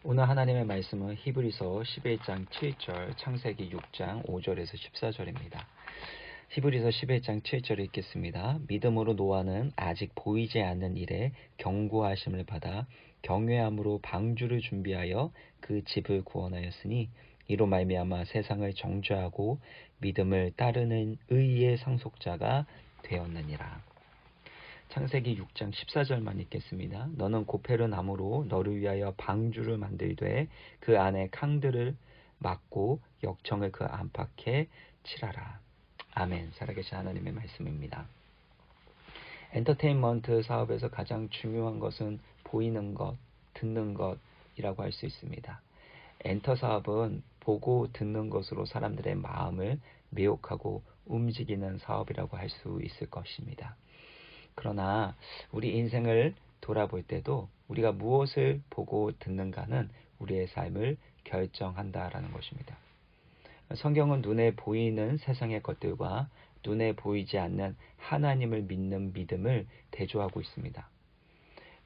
오늘 하나님의 말씀은 히브리서 11장 7절, 창세기 6장 5절에서 14절입니다. 히브리서 11장 7절을 읽겠습니다. 믿음으로 노아는 아직 보이지 않는 일에 경고하심을 받아 경외함으로 방주를 준비하여 그 집을 구원하였으니 이로 말미암아 세상을 정죄하고 믿음을 따르는 의의 상속자가 되었느니라. 창세기 6장 14절만 읽겠습니다. 너는 고페르 나무로 너를 위하여 방주를 만들되 그 안에 캉들을 막고 역청을 그 안팎에 칠하라. 아멘. 살아계신 하나님의 말씀입니다. 엔터테인먼트 사업에서 가장 중요한 것은 보이는 것, 듣는 것이라고 할 수 있습니다. 엔터 사업은 보고 듣는 것으로 사람들의 마음을 매혹하고 움직이는 사업이라고 할 수 있을 것입니다. 그러나 우리 인생을 돌아볼 때도 우리가 무엇을 보고 듣는가는 우리의 삶을 결정한다라는 것입니다. 성경은 눈에 보이는 세상의 것들과 눈에 보이지 않는 하나님을 믿는 믿음을 대조하고 있습니다.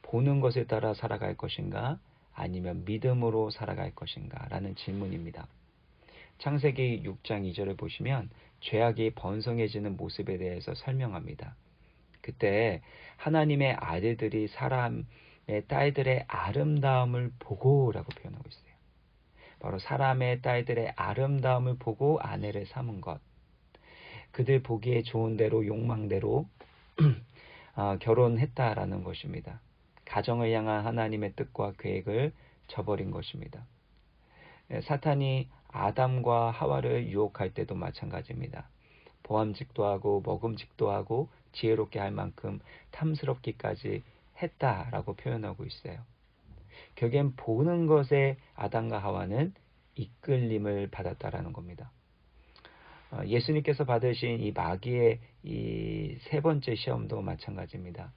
보는 것에 따라 살아갈 것인가 아니면 믿음으로 살아갈 것인가 라는 질문입니다. 창세기 6장 2절을 보시면 죄악이 번성해지는 모습에 대해서 설명합니다. 그때 하나님의 아들들이 사람의 딸들의 아름다움을 보고라고 표현하고 있어요. 바로 사람의 딸들의 아름다움을 보고 아내를 삼은 것. 그들 보기에 좋은 대로 욕망대로 결혼했다라는 것입니다. 가정을 향한 하나님의 뜻과 계획을 저버린 것입니다. 사탄이 아담과 하와를 유혹할 때도 마찬가지입니다. 보암직도 하고 먹음직도 하고 지혜롭게 할 만큼 탐스럽기까지 했다라고 표현하고 있어요. 결국엔 보는 것에 아담과 하와는 이끌림을 받았다라는 겁니다. 예수님께서 받으신 이 마귀의 이 세 번째 시험도 마찬가지입니다.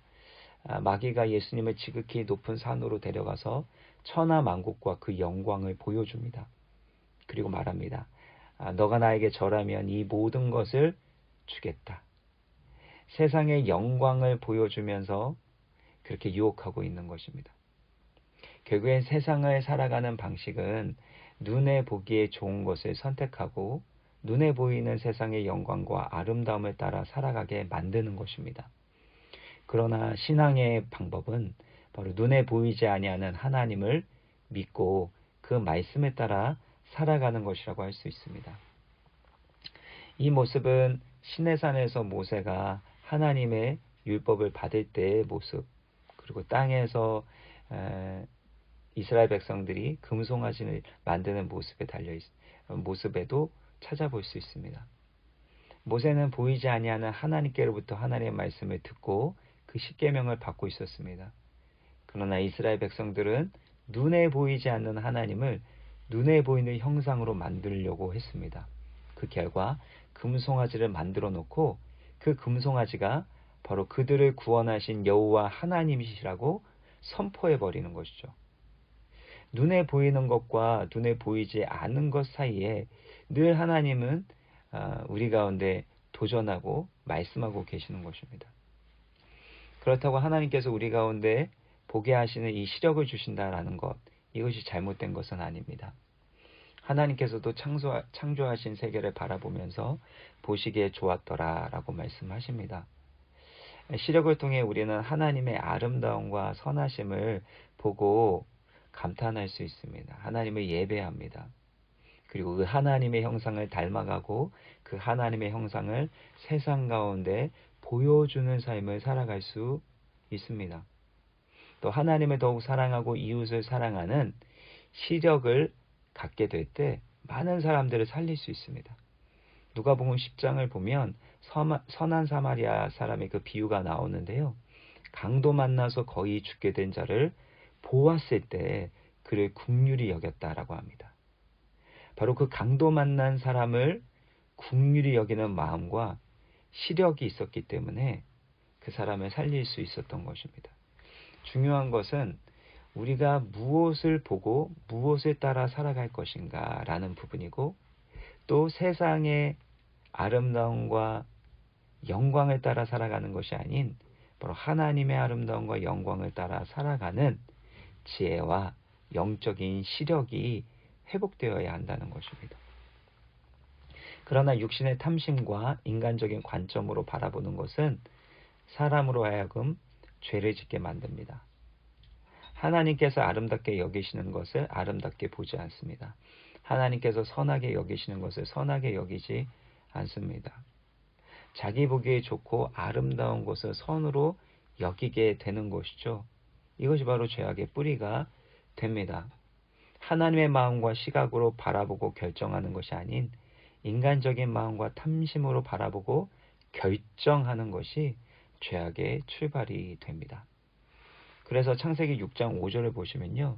마귀가 예수님을 지극히 높은 산으로 데려가서 천하 만국과 그 영광을 보여줍니다. 그리고 말합니다. 너가 나에게 절하면 이 모든 것을 주겠다. 세상의 영광을 보여주면서 그렇게 유혹하고 있는 것입니다. 결국엔 세상을 살아가는 방식은 눈에 보기에 좋은 것을 선택하고 눈에 보이는 세상의 영광과 아름다움을 따라 살아가게 만드는 것입니다. 그러나 신앙의 방법은 바로 눈에 보이지 아니하는 하나님을 믿고 그 말씀에 따라 살아가는 것이라고 할 수 있습니다. 이 모습은 시내산에서 모세가 하나님의 율법을 받을 때의 모습, 그리고 땅에서 이스라엘 백성들이 금송아지를 만드는 모습에도 찾아볼 수 있습니다. 모세는 보이지 아니하는 하나님께로부터 하나님의 말씀을 듣고 그 십계명을 받고 있었습니다. 그러나 이스라엘 백성들은 눈에 보이지 않는 하나님을 눈에 보이는 형상으로 만들려고 했습니다. 그 결과 금송아지를 만들어 놓고 그 금송아지가 바로 그들을 구원하신 여호와 하나님이시라고 선포해 버리는 것이죠. 눈에 보이는 것과 눈에 보이지 않은 것 사이에 늘 하나님은 우리 가운데 도전하고 말씀하고 계시는 것입니다. 그렇다고 하나님께서 우리 가운데 보게 하시는 이 시력을 주신다라는 것, 이것이 잘못된 것은 아닙니다. 하나님께서도 창조하신 세계를 바라보면서 보시기에 좋았더라라고 말씀하십니다. 시력을 통해 우리는 하나님의 아름다움과 선하심을 보고 감탄할 수 있습니다. 하나님을 예배합니다. 그리고 그 하나님의 형상을 닮아가고 그 하나님의 형상을 세상 가운데 보여주는 삶을 살아갈 수 있습니다. 또 하나님을 더욱 사랑하고 이웃을 사랑하는 시력을 갖게 될 때 많은 사람들을 살릴 수 있습니다. 누가복음 10장을 보면 선한 사마리아 사람의 그 비유가 나오는데요. 강도 만나서 거의 죽게 된 자를 보았을 때 그를 긍휼히 여겼다라고 합니다. 바로 그 강도 만난 사람을 긍휼히 여기는 마음과 시력이 있었기 때문에 그 사람을 살릴 수 있었던 것입니다. 중요한 것은 우리가 무엇을 보고 무엇을 따라 살아갈 것인가 라는 부분이고, 또 세상의 아름다움과 영광을 따라 살아가는 것이 아닌 바로 하나님의 아름다움과 영광을 따라 살아가는 지혜와 영적인 시력이 회복되어야 한다는 것입니다. 그러나 육신의 탐심과 인간적인 관점으로 바라보는 것은 사람으로 하여금 죄를 짓게 만듭니다. 하나님께서 아름답게 여기시는 것을 아름답게 보지 않습니다. 하나님께서 선하게 여기시는 것을 선하게 여기지 않습니다. 자기 보기에 좋고 아름다운 것을 선으로 여기게 되는 것이죠. 이것이 바로 죄악의 뿌리가 됩니다. 하나님의 마음과 시각으로 바라보고 결정하는 것이 아닌 인간적인 마음과 탐심으로 바라보고 결정하는 것이 죄악의 출발이 됩니다. 그래서 창세기 6장 5절을 보시면요.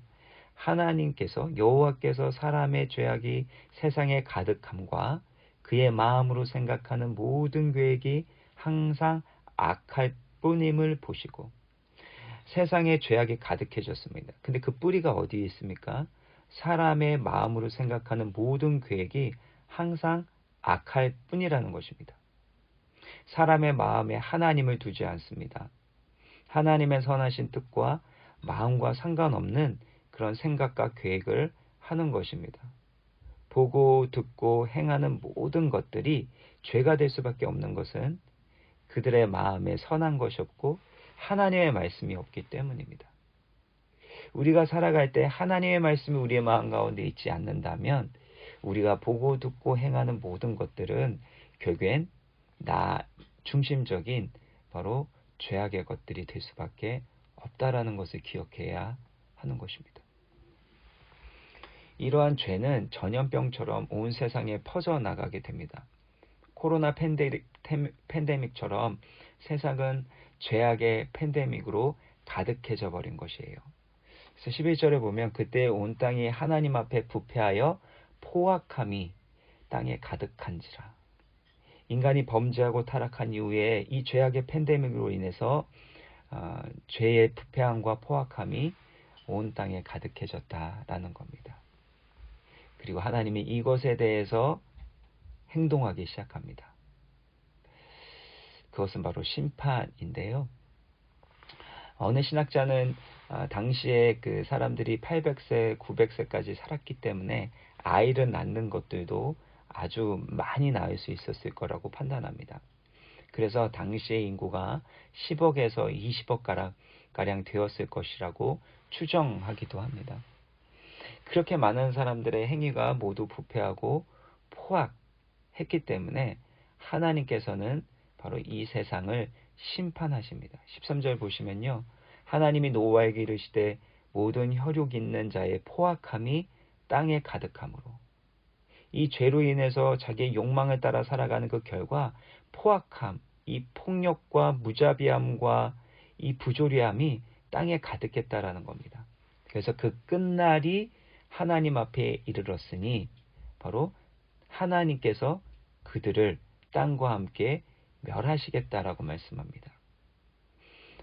하나님께서 여호와께서 사람의 죄악이 세상에 가득함과 그의 마음으로 생각하는 모든 계획이 항상 악할 뿐임을 보시고 세상에 죄악이 가득해졌습니다. 근데 그 뿌리가 어디에 있습니까? 사람의 마음으로 생각하는 모든 계획이 항상 악할 뿐이라는 것입니다. 사람의 마음에 하나님을 두지 않습니다. 하나님의 선하신 뜻과 마음과 상관없는 그런 생각과 계획을 하는 것입니다. 보고 듣고 행하는 모든 것들이 죄가 될 수밖에 없는 것은 그들의 마음에 선한 것이 없고 하나님의 말씀이 없기 때문입니다. 우리가 살아갈 때 하나님의 말씀이 우리의 마음 가운데 있지 않는다면 우리가 보고 듣고 행하는 모든 것들은 결국엔 나 중심적인 바로 죄악의 것들이 될 수밖에 없다라는 것을 기억해야 하는 것입니다. 이러한 죄는 전염병처럼 온 세상에 퍼져나가게 됩니다. 코로나 팬데믹처럼 세상은 죄악의 팬데믹으로 가득해져 버린 것이에요. 그래서 11절에 보면 그때 온 땅이 하나님 앞에 부패하여 포악함이 땅에 가득한지라. 인간이 범죄하고 타락한 이후에 이 죄악의 팬데믹으로 인해서 죄의 부패함과 포악함이 온 땅에 가득해졌다라는 겁니다. 그리고 하나님이 이것에 대해서 행동하기 시작합니다. 그것은 바로 심판인데요. 어느 신학자는 당시에 그 사람들이 800세, 900세까지 살았기 때문에 아이를 낳는 것들도 아주 많이 낳을 수 있었을 거라고 판단합니다. 그래서 당시의 인구가 10억에서 20억 가량 되었을 것이라고 추정하기도 합니다. 그렇게 많은 사람들의 행위가 모두 부패하고 포악했기 때문에 하나님께서는 바로 이 세상을 심판하십니다. 13절 보시면요. 하나님이 노아에게 이르시되 모든 혈육 있는 자의 포악함이 땅에 가득함으로 이 죄로 인해서 자기의 욕망을 따라 살아가는 그 결과 포악함, 이 폭력과 무자비함과 이 부조리함이 땅에 가득했다라는 겁니다. 그래서 그 끝날이 하나님 앞에 이르렀으니 바로 하나님께서 그들을 땅과 함께 멸하시겠다라고 말씀합니다.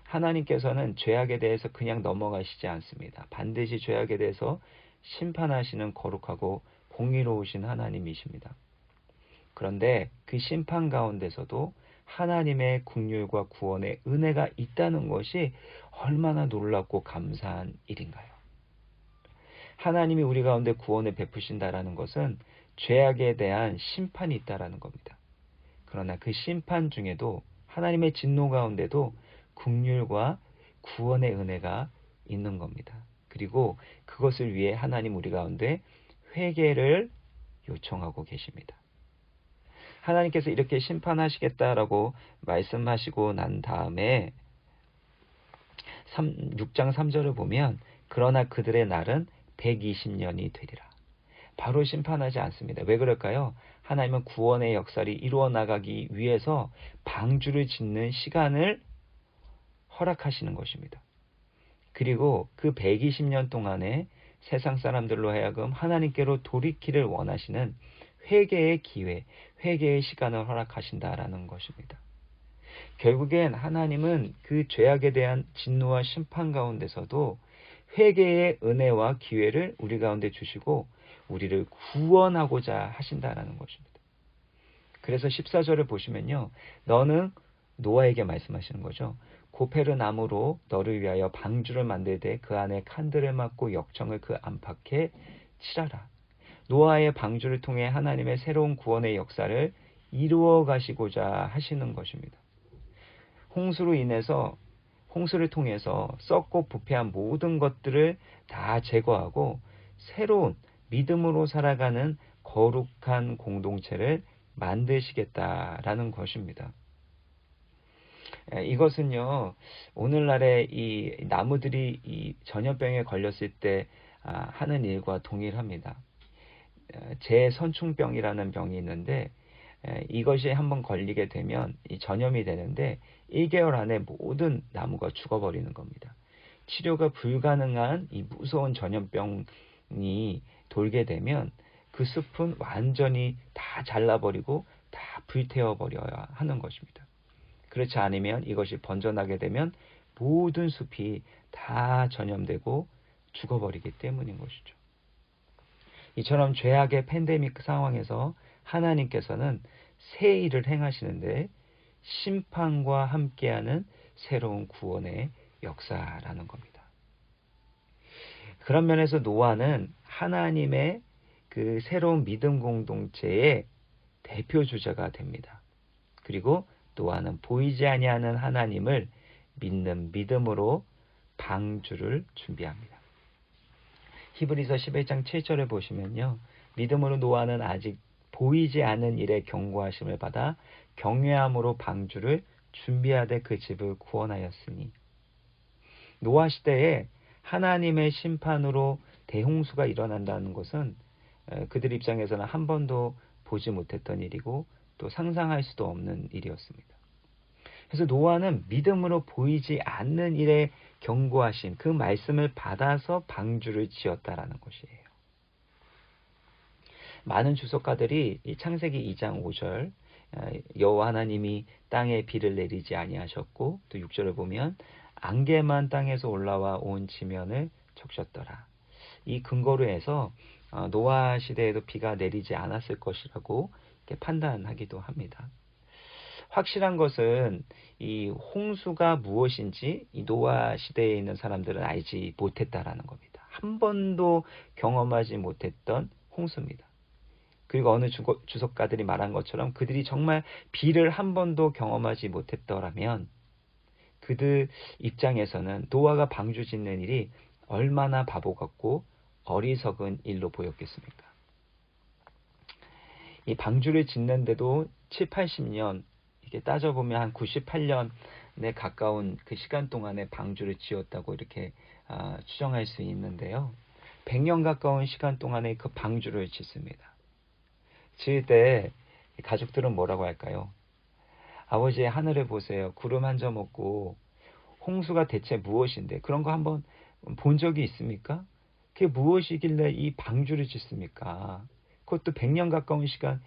하나님께서는 죄악에 대해서 그냥 넘어가시지 않습니다. 반드시 죄악에 대해서 심판하시는 거룩하고 공의로우신 하나님이십니다. 그런데 그 심판 가운데서도 하나님의 긍휼과 구원의 은혜가 있다는 것이 얼마나 놀랍고 감사한 일인가요? 하나님이 우리 가운데 구원을 베푸신다라는 것은 죄악에 대한 심판이 있다라는 겁니다. 그러나 그 심판 중에도 하나님의 진노 가운데도 긍휼과 구원의 은혜가 있는 겁니다. 그리고 그것을 위해 하나님 우리 가운데 회개를 요청하고 계십니다. 하나님께서 이렇게 심판하시겠다라고 말씀하시고 난 다음에 6장 3절을 보면 그러나 그들의 날은 120년이 되리라. 바로 심판하지 않습니다. 왜 그럴까요? 하나님은 구원의 역사를 이루어 나가기 위해서 방주를 짓는 시간을 허락하시는 것입니다. 그리고 그 120년 동안에 세상 사람들로 하여금 하나님께로 돌이키를 원하시는 회개의 기회, 회개의 시간을 허락하신다라는 것입니다. 결국엔 하나님은 그 죄악에 대한 진노와 심판 가운데서도 회개의 은혜와 기회를 우리 가운데 주시고 우리를 구원하고자 하신다라는 것입니다. 그래서 14절을 보시면요. 너는 노아에게 말씀하시는 거죠. 고페르 나무로 너를 위하여 방주를 만들되 그 안에 칸들을 막고 역청을 그 안팎에 칠하라. 노아의 방주를 통해 하나님의 새로운 구원의 역사를 이루어 가시고자 하시는 것입니다. 홍수를 통해서 썩고 부패한 모든 것들을 다 제거하고 새로운 믿음으로 살아가는 거룩한 공동체를 만드시겠다라는 것입니다. 이것은요, 오늘날의 이 나무들이 이 전염병에 걸렸을 때 하는 일과 동일합니다. 재선충병이라는 병이 있는데 이것이 한번 걸리게 되면 이 전염이 되는데 1개월 안에 모든 나무가 죽어버리는 겁니다. 치료가 불가능한 이 무서운 전염병이 돌게 되면 그 숲은 완전히 다 잘라버리고 다 불태워버려야 하는 것입니다. 그렇지 않으면 이것이 번져나게 되면 모든 숲이 다 전염되고 죽어버리기 때문인 것이죠. 이처럼 죄악의 팬데믹 상황에서 하나님께서는 새 일을 행하시는데 심판과 함께하는 새로운 구원의 역사라는 겁니다. 그런 면에서 노아는 하나님의 그 새로운 믿음 공동체의 대표 주자가 됩니다. 그리고 노아는 보이지 아니하는 하나님을 믿는 믿음으로 방주를 준비합니다. 히브리서 11장 7절을 보시면요. 믿음으로 노아는 아직 보이지 않는 일에 경고하심을 받아 경외함으로 방주를 준비하되 그 집을 구원하였으니. 노아 시대에 하나님의 심판으로 대홍수가 일어난다는 것은 그들 입장에서는 한 번도 보지 못했던 일이고 또 상상할 수도 없는 일이었습니다. 그래서 노아는 믿음으로 보이지 않는 일에 경고하신 그 말씀을 받아서 방주를 지었다라는 것이에요. 많은 주석가들이 이 창세기 2장 5절 여호와 하나님이 땅에 비를 내리지 아니하셨고 또 6절을 보면 안개만 땅에서 올라와 온 지면을 적셨더라. 이 근거로 해서 노아 시대에도 비가 내리지 않았을 것이라고 판단하기도 합니다. 확실한 것은 이 홍수가 무엇인지 이 노아 시대에 있는 사람들은 알지 못했다라는 겁니다. 한 번도 경험하지 못했던 홍수입니다. 그리고 어느 주석가들이 말한 것처럼 그들이 정말 비를 한 번도 경험하지 못했더라면 그들 입장에서는 노아가 방주 짓는 일이 얼마나 바보 같고 어리석은 일로 보였겠습니까? 이 방주를 짓는데도 7, 80년 이게 따져보면 한 98년에 가까운 그 시간 동안에 방주를 지었다고 이렇게 추정할 수 있는데요. 100년 가까운 시간 동안에 그 방주를 짓습니다. 지을 때 가족들은 뭐라고 할까요? 아버지 하늘을 보세요. 구름 한 점 없고 홍수가 대체 무엇인데 그런 거 한번 본 적이 있습니까? 그게 무엇이길래 이 방주를 짓습니까? 그것도 100년 가까운 시간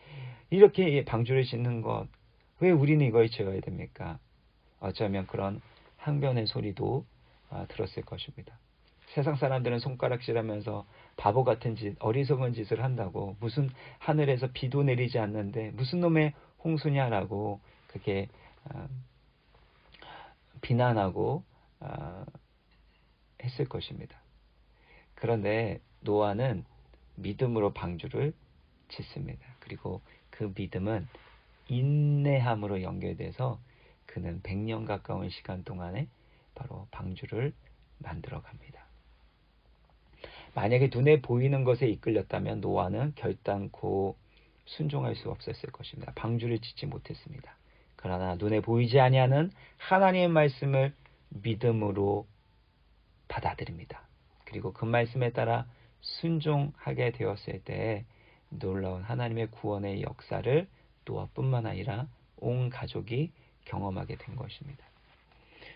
이렇게 방주를 짓는 것 왜 우리는 이걸 지어야 됩니까? 어쩌면 그런 항변의 소리도 들었을 것입니다. 세상 사람들은 손가락질하면서 바보 같은 짓, 어리석은 짓을 한다고 무슨 하늘에서 비도 내리지 않는데 무슨 놈의 홍수냐라고 그게 비난하고 했을 것입니다. 그런데 노아는 믿음으로 방주를 짓습니다. 그리고 그 믿음은 인내함으로 연결돼서 그는 100년 가까운 시간 동안에 바로 방주를 만들어 갑니다. 만약에 눈에 보이는 것에 이끌렸다면 노아는 결단코 순종할 수 없었을 것입니다. 방주를 짓지 못했습니다. 그러나 눈에 보이지 아니하는 하나님의 말씀을 믿음으로 받아들입니다. 그리고 그 말씀에 따라 순종하게 되었을 때 놀라운 하나님의 구원의 역사를 노아뿐만 아니라 온 가족이 경험하게 된 것입니다.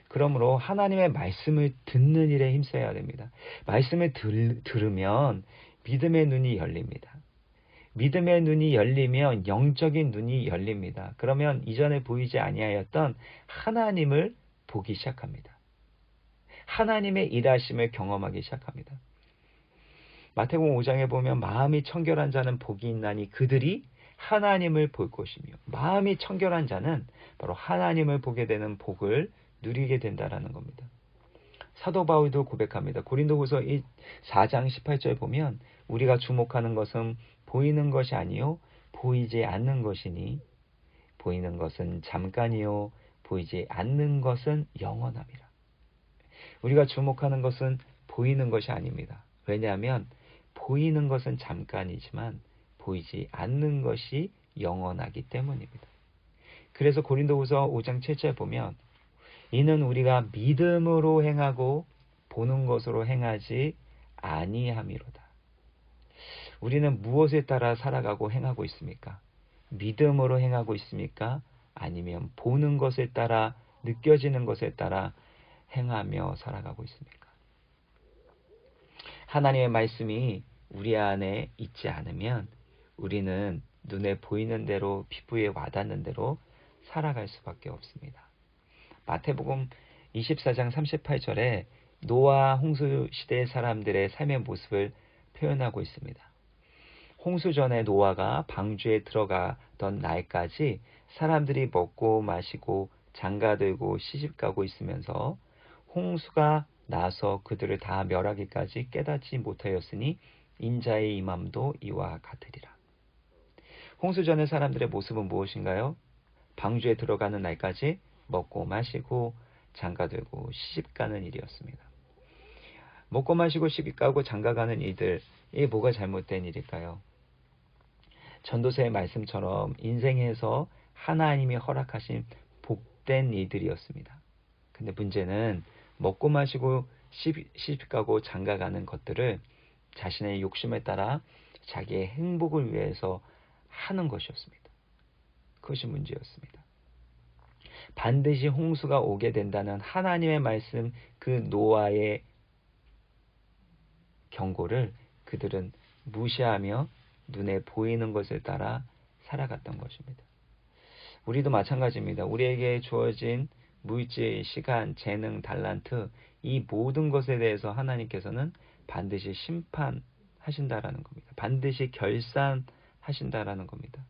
그러므로 하나님의 말씀을 듣는 일에 힘써야 됩니다. 말씀을 들으면 믿음의 눈이 열립니다. 믿음의 눈이 열리면 영적인 눈이 열립니다. 그러면 이전에 보이지 아니하였던 하나님을 보기 시작합니다. 하나님의 일하심을 경험하기 시작합니다. 마태복음 5장에 보면 마음이 청결한 자는 복이 있나니 그들이 하나님을 볼 것이며 마음이 청결한 자는 바로 하나님을 보게 되는 복을 누리게 된다라는 겁니다. 사도 바울도 고백합니다. 고린도후서 4장 18절에 보면 우리가 주목하는 것은 보이는 것이 아니요 보이지 않는 것이니 보이는 것은 잠깐이요 보이지 않는 것은 영원함이라. 우리가 주목하는 것은 보이는 것이 아닙니다. 왜냐하면 보이는 것은 잠깐이지만 보이지 않는 것이 영원하기 때문입니다. 그래서 고린도후서 5장 7절에 보면 이는 우리가 믿음으로 행하고 보는 것으로 행하지 아니함이로다. 우리는 무엇에 따라 살아가고 행하고 있습니까? 믿음으로 행하고 있습니까? 아니면 보는 것에 따라 느껴지는 것에 따라 행하며 살아가고 있습니까? 하나님의 말씀이 우리 안에 있지 않으면 우리는 눈에 보이는 대로 피부에 와닿는 대로 살아갈 수밖에 없습니다. 마태복음 24장 38절에 노아 홍수 시대의 사람들의 삶의 모습을 표현하고 있습니다. 홍수 전에 노아가 방주에 들어가던 날까지 사람들이 먹고 마시고 장가들고 시집가고 있으면서 홍수가 나서 그들을 다 멸하기까지 깨닫지 못하였으니 인자의 임함도 이와 같으리라. 홍수 전의 사람들의 모습은 무엇인가요? 방주에 들어가는 날까지 먹고 마시고 장가들고 시집가는 일이었습니다. 먹고 마시고 시집가고 장가가는 일들이 뭐가 잘못된 일일까요? 전도서의 말씀처럼 인생에서 하나님이 허락하신 복된 일들이었습니다. 근데 문제는 먹고 마시고 시집가고 장가가는 것들을 자신의 욕심에 따라 자기의 행복을 위해서 하는 것이었습니다. 그것이 문제였습니다. 반드시 홍수가 오게 된다는 하나님의 말씀, 그 노아의 경고를 그들은 무시하며 눈에 보이는 것을 따라 살아갔던 것입니다. 우리도 마찬가지입니다. 우리에게 주어진 물질, 시간, 재능, 달란트, 이 모든 것에 대해서 하나님께서는 반드시 심판하신다라는 겁니다. 반드시 결산하신다라는 겁니다.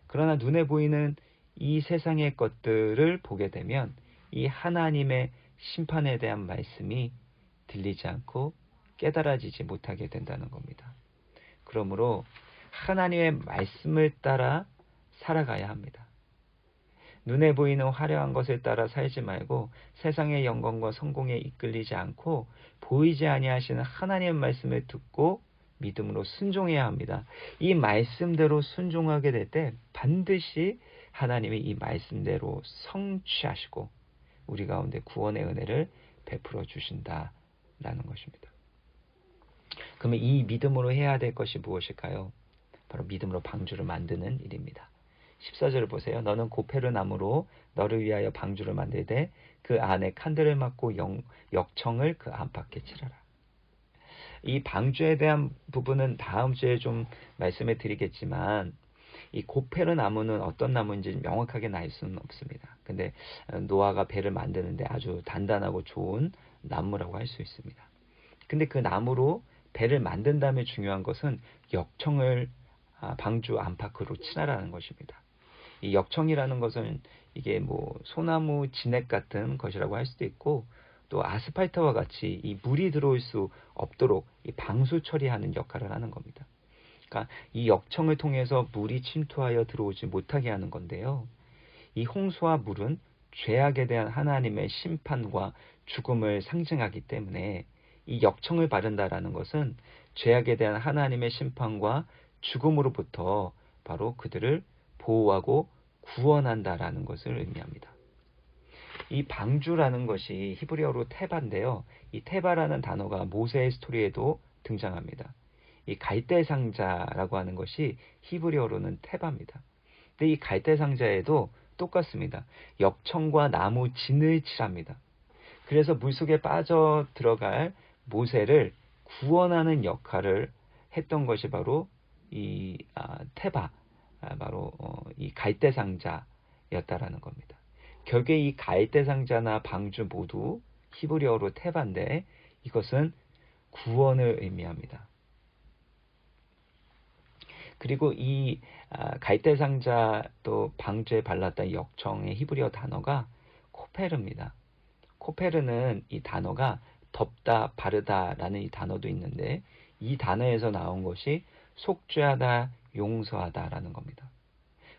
그러나 눈에 보이는 이 세상의 것들을 보게 되면 이 하나님의 심판에 대한 말씀이 들리지 않고 깨달아지지 못하게 된다는 겁니다. 그러므로 하나님의 말씀을 따라 살아가야 합니다. 눈에 보이는 화려한 것을 따라 살지 말고 세상의 영광과 성공에 이끌리지 않고 보이지 아니하시는 하나님의 말씀을 듣고 믿음으로 순종해야 합니다. 이 말씀대로 순종하게 될 때 반드시 하나님이 이 말씀대로 성취하시고 우리 가운데 구원의 은혜를 베풀어 주신다라는 것입니다. 그러면 이 믿음으로 해야 될 것이 무엇일까요? 바로 믿음으로 방주를 만드는 일입니다. 14절을 보세요. 너는 고페르 나무로 너를 위하여 방주를 만들되 그 안에 칸들을 막고 역청을 그 안팎에 칠하라. 이 방주에 대한 부분은 다음 주에 좀 말씀해 드리겠지만 이 고페르 나무는 어떤 나무인지 명확하게 알 수는 없습니다. 근데 노아가 배를 만드는데 아주 단단하고 좋은 나무라고 할 수 있습니다. 근데 그 나무로 배를 만든 다음에 중요한 것은 역청을 방주 안팎으로 칠하라는 것입니다. 이 역청이라는 것은 이게 뭐 소나무 진액 같은 것이라고 할 수도 있고 또 아스팔트와 같이 이 물이 들어올 수 없도록 이 방수 처리하는 역할을 하는 겁니다. 그러니까 이 역청을 통해서 물이 침투하여 들어오지 못하게 하는 건데요. 이 홍수와 물은 죄악에 대한 하나님의 심판과 죽음을 상징하기 때문에 이 역청을 바른다라는 것은 죄악에 대한 하나님의 심판과 죽음으로부터 바로 그들을 보호하고 구원한다라는 것을 의미합니다. 이 방주라는 것이 히브리어로 테바인데요. 이 테바라는 단어가 모세의 스토리에도 등장합니다. 이 갈대 상자라고 하는 것이 히브리어로는 테바입니다. 근데 이 갈대 상자에도 똑같습니다. 역청과 나무 진을 칠합니다. 그래서 물속에 빠져 들어갈 모세를 구원하는 역할을 했던 것이 바로 이 테바, 바로 이 갈대 상자였다라는 겁니다. 결국에 이 갈대 상자나 방주 모두 히브리어로 테바인데 이것은 구원을 의미합니다. 그리고 이 갈대 상자 또 방주에 발랐던 역청의 히브리어 단어가 코페르입니다. 코페르는 이 단어가 덮다, 바르다라는 이 단어도 있는데 이 단어에서 나온 것이 속죄하다, 용서하다라는 겁니다.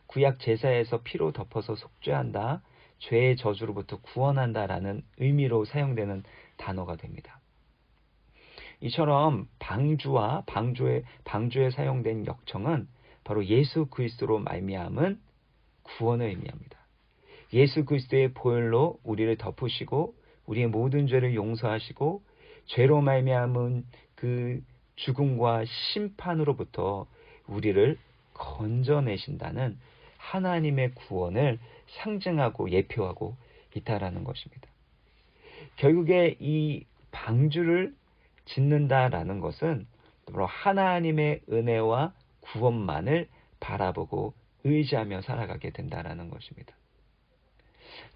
구약 제사에서 피로 덮어서 속죄한다, 죄의 저주로부터 구원한다라는 의미로 사용되는 단어가 됩니다. 이처럼 방주에 사용된 역청은 바로 예수 그리스도로 말미암은 구원을 의미합니다. 예수 그리스도의 보혈로 우리를 덮으시고 우리의 모든 죄를 용서하시고 죄로 말미암은 그 죽음과 심판으로부터 우리를 건져내신다는 하나님의 구원을 상징하고 예표하고 있다라는 것입니다. 결국에 이 방주를 짓는다라는 것은 바로 하나님의 은혜와 구원만을 바라보고 의지하며 살아가게 된다라는 것입니다.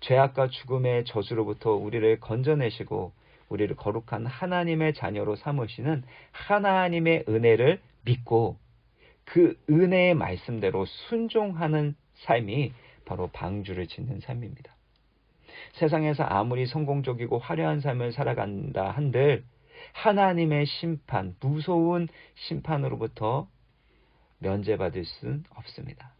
죄악과 죽음의 저주로부터 우리를 건져내시고 우리를 거룩한 하나님의 자녀로 삼으시는 하나님의 은혜를 믿고 그 은혜의 말씀대로 순종하는 삶이 바로 방주를 짓는 삶입니다. 세상에서 아무리 성공적이고 화려한 삶을 살아간다 한들 하나님의 심판, 무서운 심판으로부터 면제받을 수는 없습니다.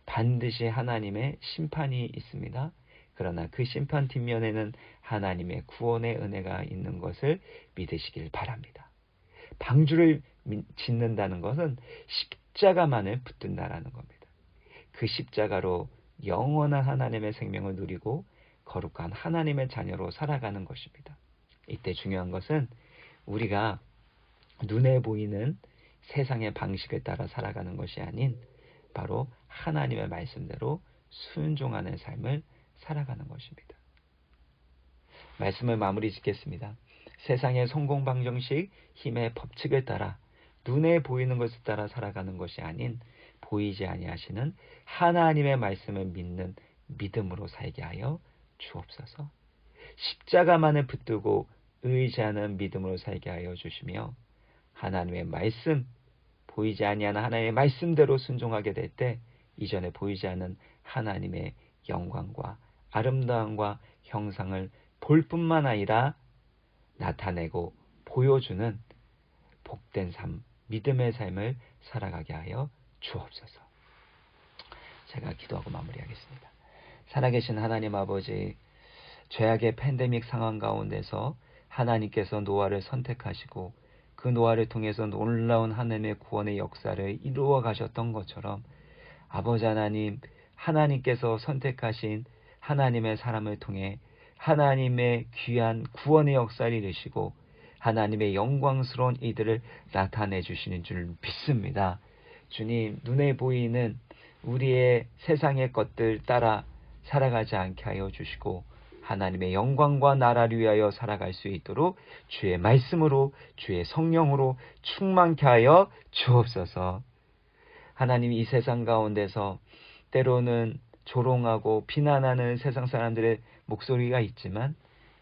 반드시 하나님의 심판이 있습니다. 그러나 그 심판 뒷면에는 하나님의 구원의 은혜가 있는 것을 믿으시길 바랍니다. 방주를 짓는다는 것은 십자가만을 붙든다라는 겁니다. 그 십자가로 영원한 하나님의 생명을 누리고 거룩한 하나님의 자녀로 살아가는 것입니다. 이때 중요한 것은 우리가 눈에 보이는 세상의 방식을 따라 살아가는 것이 아닌 바로 하나님의 말씀대로 순종하는 삶을 살아가는 것입니다. 말씀을 마무리 짓겠습니다. 세상의 성공 방정식, 힘의 법칙을 따라 눈에 보이는 것을 따라 살아가는 것이 아닌 보이지 아니하시는 하나님의 말씀을 믿는 믿음으로 살게 하여 주옵소서. 십자가만을 붙들고 의지하는 믿음으로 살게 하여 주시며 하나님의 말씀, 보이지 아니하는 하나님의 말씀대로 순종하게 될 때 이전에 보이지 않은 하나님의 영광과 아름다움과 형상을 볼 뿐만 아니라 나타내고 보여주는 복된 삶, 믿음의 삶을 살아가게 하여 주옵소서. 제가 기도하고 마무리하겠습니다. 살아계신 하나님 아버지, 죄악의 팬데믹 상황 가운데서 하나님께서 노아를 선택하시고 그 노아를 통해서 놀라운 하나님의 구원의 역사를 이루어 가셨던 것처럼 아버지 하나님, 하나님께서 선택하신 하나님의 사람을 통해 하나님의 귀한 구원의 역사를 이루시고 하나님의 영광스러운 이들을 나타내 주시는 줄 믿습니다. 주님, 눈에 보이는 우리의 세상의 것들 따라 살아가지 않게 하여 주시고 하나님의 영광과 나라를 위하여 살아갈 수 있도록 주의 말씀으로 주의 성령으로 충만케 하여 주옵소서. 하나님, 이 세상 가운데서 때로는 조롱하고 비난하는 세상 사람들의 목소리가 있지만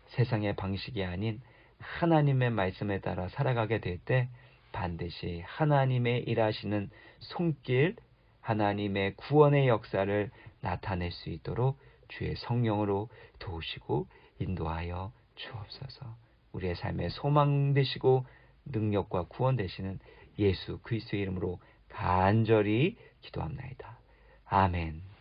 세상의 방식이 아닌 하나님의 말씀에 따라 살아가게 될 때 반드시 하나님의 일하시는 손길, 하나님의 구원의 역사를 나타낼 수 있도록 주의 성령으로 도우시고 인도하여 주옵소서. 우리의 삶의 소망 되시고 능력과 구원 되시는 예수 그리스도의 이름으로 간절히 기도합나이다. 아멘.